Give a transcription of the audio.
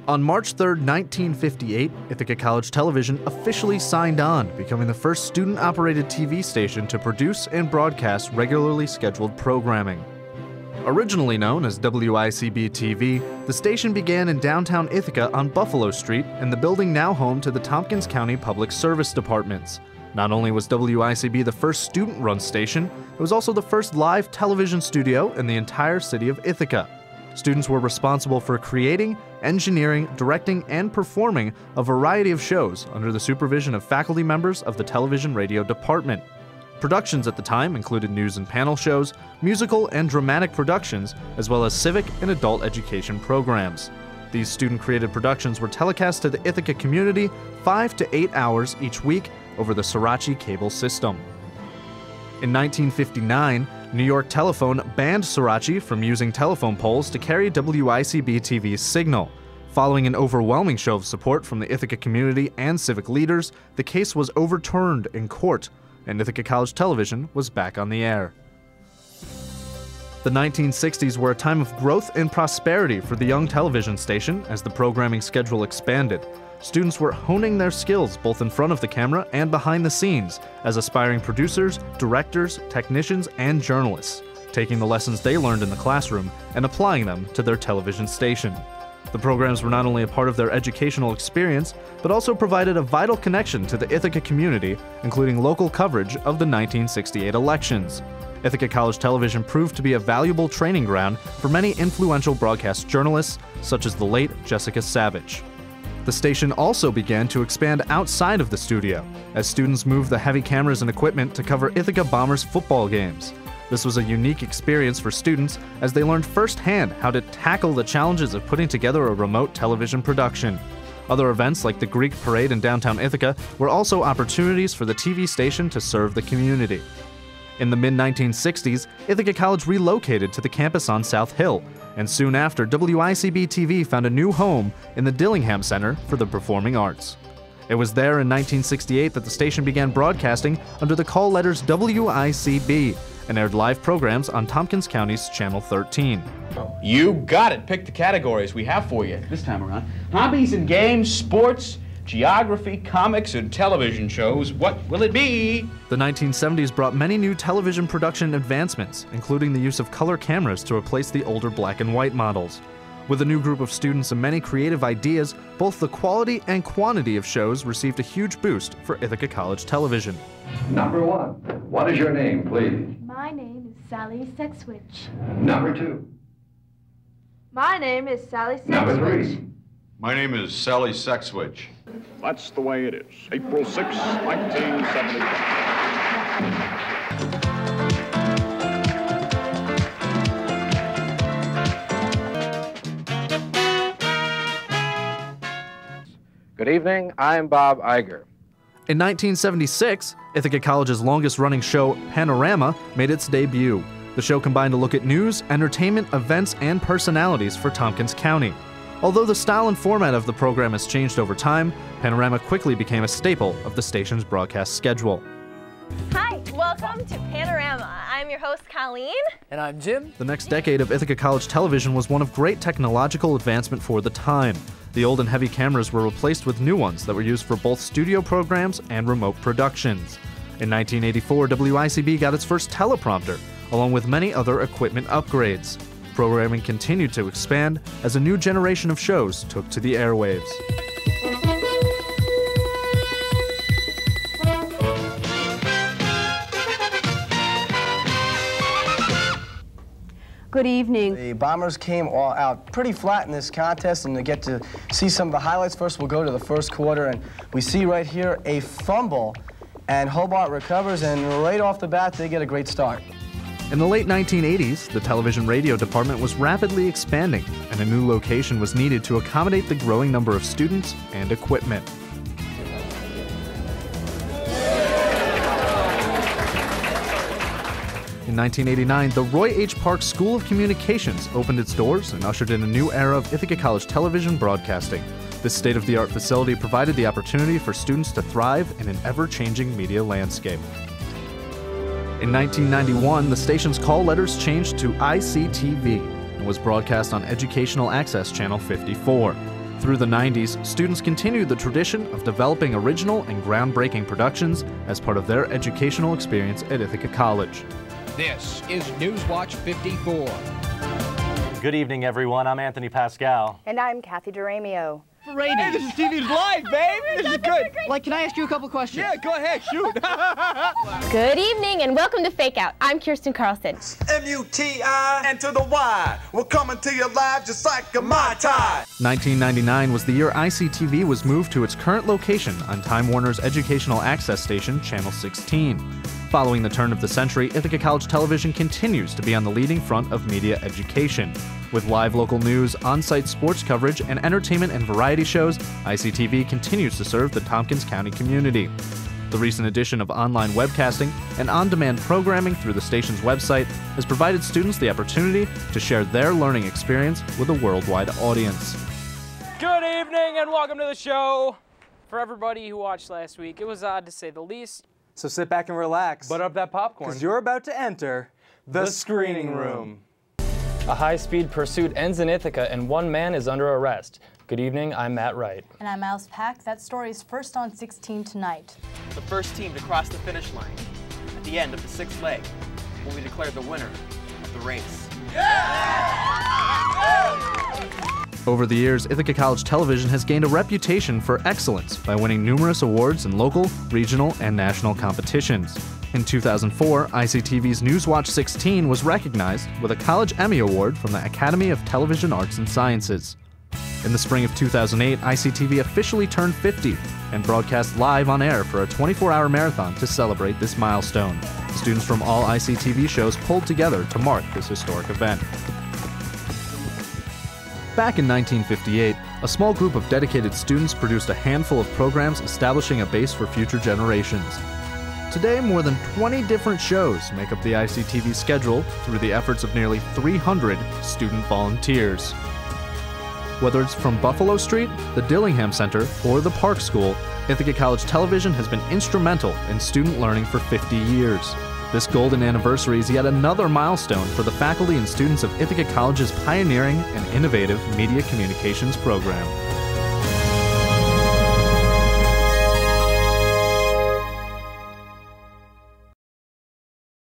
On March 3, 1958, Ithaca College Television officially signed on, becoming the first student-operated TV station to produce and broadcast regularly scheduled programming. Originally known as WICB-TV, the station began in downtown Ithaca on Buffalo Street in the building now home to the Tompkins County Public Service Departments. Not only was WICB the first student-run station, it was also the first live television studio in the entire city of Ithaca. Students were responsible for creating, engineering, directing, and performing a variety of shows under the supervision of faculty members of the television radio department. Productions at the time included news and panel shows, musical and dramatic productions, as well as civic and adult education programs. These student-created productions were telecast to the Ithaca community 5 to 8 hours each week over the Sriracha cable system. In 1959, New York Telephone banned Sriracha from using telephone poles to carry WICB-TV's signal. Following an overwhelming show of support from the Ithaca community and civic leaders, the case was overturned in court, and Ithaca College Television was back on the air. The 1960s were a time of growth and prosperity for the young television station as the programming schedule expanded. Students were honing their skills both in front of the camera and behind the scenes as aspiring producers, directors, technicians, and journalists, taking the lessons they learned in the classroom and applying them to their television station. The programs were not only a part of their educational experience, but also provided a vital connection to the Ithaca community, including local coverage of the 1968 elections. Ithaca College Television proved to be a valuable training ground for many influential broadcast journalists, such as the late Jessica Savage. The station also began to expand outside of the studio, as students moved the heavy cameras and equipment to cover Ithaca Bombers football games. This was a unique experience for students as they learned firsthand how to tackle the challenges of putting together a remote television production. Other events like the Greek Parade in downtown Ithaca were also opportunities for the TV station to serve the community. In the mid-1960s, Ithaca College relocated to the campus on South Hill, and soon after, WICB-TV found a new home in the Dillingham Center for the Performing Arts. It was there in 1968 that the station began broadcasting under the call letters WICB and aired live programs on Tompkins County's Channel 13. You got it. Pick the categories we have for you this time around. Hobbies and games, sports, geography, comics, and television shows. What will it be? The 1970s brought many new television production advancements, including the use of color cameras to replace the older black and white models. With a new group of students and many creative ideas, both the quality and quantity of shows received a huge boost for Ithaca College Television. Number 1, what is your name, please? My name is Sally Sexwitch. Number 2. My name is Sally Sexwitch. Number 3. My name is Sally Sexwitch. That's the way it is. April 6, 1975. Good evening, I'm Bob Iger. In 1976, Ithaca College's longest-running show, Panorama, made its debut. The show combined a look at news, entertainment, events, and personalities for Tompkins County. Although the style and format of the program has changed over time, Panorama quickly became a staple of the station's broadcast schedule. Hi, welcome to Panorama. I'm your host, Colleen. And I'm Jim. The next decade of Ithaca College Television was one of great technological advancement for the time. The old and heavy cameras were replaced with new ones that were used for both studio programs and remote productions. In 1984, WICB got its first teleprompter, along with many other equipment upgrades. Programming continued to expand as a new generation of shows took to the airwaves. Good evening. The Bombers came all out pretty flat in this contest, and to get to see some of the highlights, first we'll go to the first quarter, and we see right here a fumble, and Hobart recovers, and right off the bat they get a great start. In the late 1980s, the television radio department was rapidly expanding, and a new location was needed to accommodate the growing number of students and equipment. In 1989, the Roy H. Park School of Communications opened its doors and ushered in a new era of Ithaca College television broadcasting. This state-of-the-art facility provided the opportunity for students to thrive in an ever-changing media landscape. In 1991, the station's call letters changed to ICTV and was broadcast on Educational Access Channel 54. Through the 90s, students continued the tradition of developing original and groundbreaking productions as part of their educational experience at Ithaca College. This is Newswatch 54. Good evening, everyone. I'm Anthony Pascal. And I'm Kathy DeRamio. Hey, this is TV's Live, babe! This is good! Like, can I ask you a couple questions? Yeah, go ahead, shoot! Good evening and welcome to Fake Out. I'm Kirsten Carlson. M-U-T-I and to the Y. We're coming to you live just like a Mai Tai. 1999 was the year ICTV was moved to its current location on Time Warner's educational access station, Channel 16. Following the turn of the century, Ithaca College Television continues to be on the leading front of media education. With live local news, on-site sports coverage, and entertainment and variety shows, ICTV continues to serve the Tompkins County community. The recent addition of online webcasting and on-demand programming through the station's website has provided students the opportunity to share their learning experience with a worldwide audience. Good evening and welcome to the show. For everybody who watched last week, it was odd to say the least. So sit back and relax. Butter up that popcorn. Because you're about to enter the screening room. A high-speed pursuit ends in Ithaca and one man is under arrest. Good evening, I'm Matt Wright. And I'm Alice Pack. That story is first on 16 tonight. The first team to cross the finish line at the end of the sixth leg will be declared the winner of the race. Over the years, Ithaca College Television has gained a reputation for excellence by winning numerous awards in local, regional, and national competitions. In 2004, ICTV's Newswatch 16 was recognized with a College Emmy Award from the Academy of Television Arts and Sciences. In the spring of 2008, ICTV officially turned 50 and broadcast live on air for a 24-hour marathon to celebrate this milestone. Students from all ICTV shows pulled together to mark this historic event. Back in 1958, a small group of dedicated students produced a handful of programs establishing a base for future generations. Today, more than 20 different shows make up the ICTV schedule through the efforts of nearly 300 student volunteers. Whether it's from Buffalo Street, the Dillingham Center, or the Park School, Ithaca College Television has been instrumental in student learning for 50 years. This golden anniversary is yet another milestone for the faculty and students of Ithaca College's pioneering and innovative media communications program.